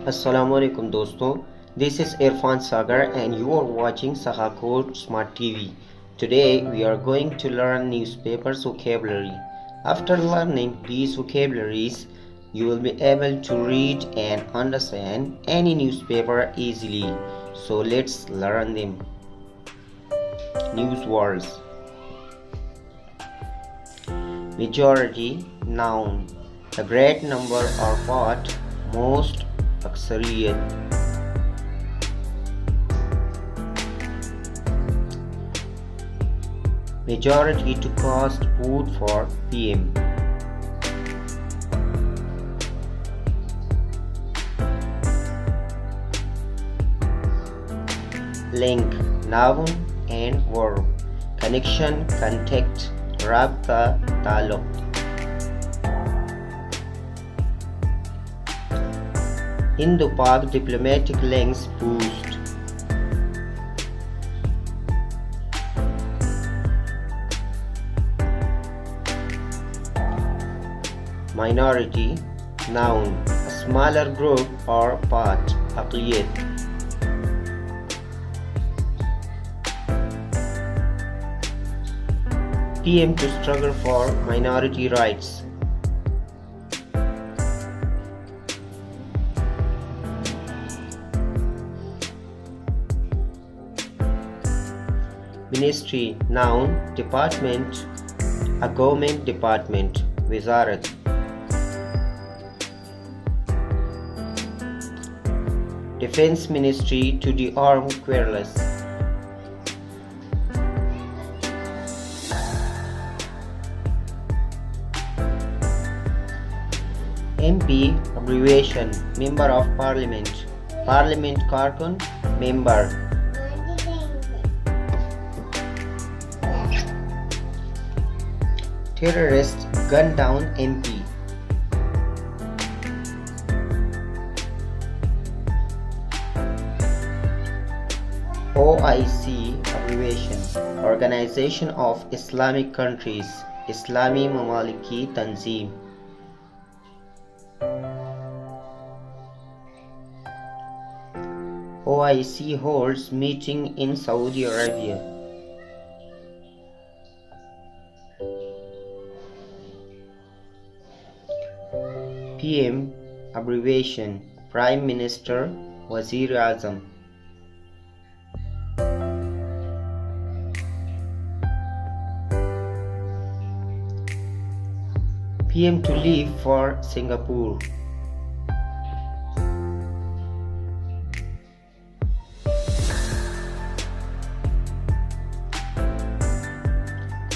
Assalamu alaikum दोस्तों, this is Irfan Sagar and you are watching Sakakot Smart TV. Today we are going to learn newspapers vocabulary. After learning these vocabularies, you will be able to read and understand any newspaper easily. So let's learn them. News words. Majority, noun. A great number or part, most, अक्सरियत. Majority to cost food for PM. Link, noun and verb. Connection, contact, rabta, ताल्लुक. Indo-Pak diplomatic links boost. Minority, noun, a smaller group or part, aqliyat. PM to struggle for minority rights. Ministry, noun, department, a government department, wizarat. Defense Ministry to the armed quarrels. MP, abbreviation, member of parliament. Parliament Karkun, member. Terrorist gun down MP. OIC, abbreviation, Organization of Islamic Countries, Islami Mamaliki Tanzim. OIC holds meeting in Saudi Arabia. PM, abbreviation, Prime Minister, Wazir Azam. PM to leave for Singapore.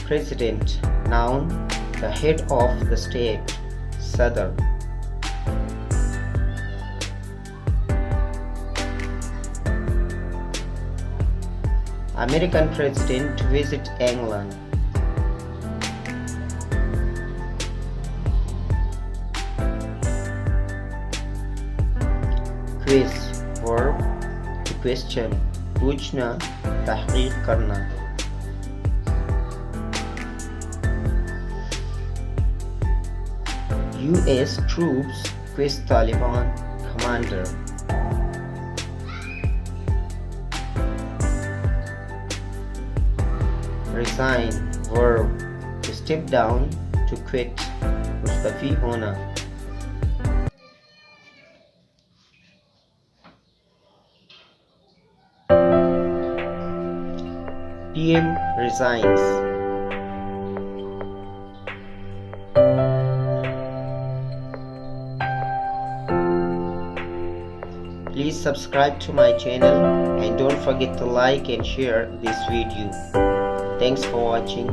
President, noun, the head of the state, Sadr. American president to visit England. Quiz, verb, to question, पूछना, तहकीक करना. US troops quiz Taliban commander. Resign, verb, to step down, to quit, Mustafi होना. PM resigns. Please subscribe to my channel and don't forget to like and share this video. Thanks for watching.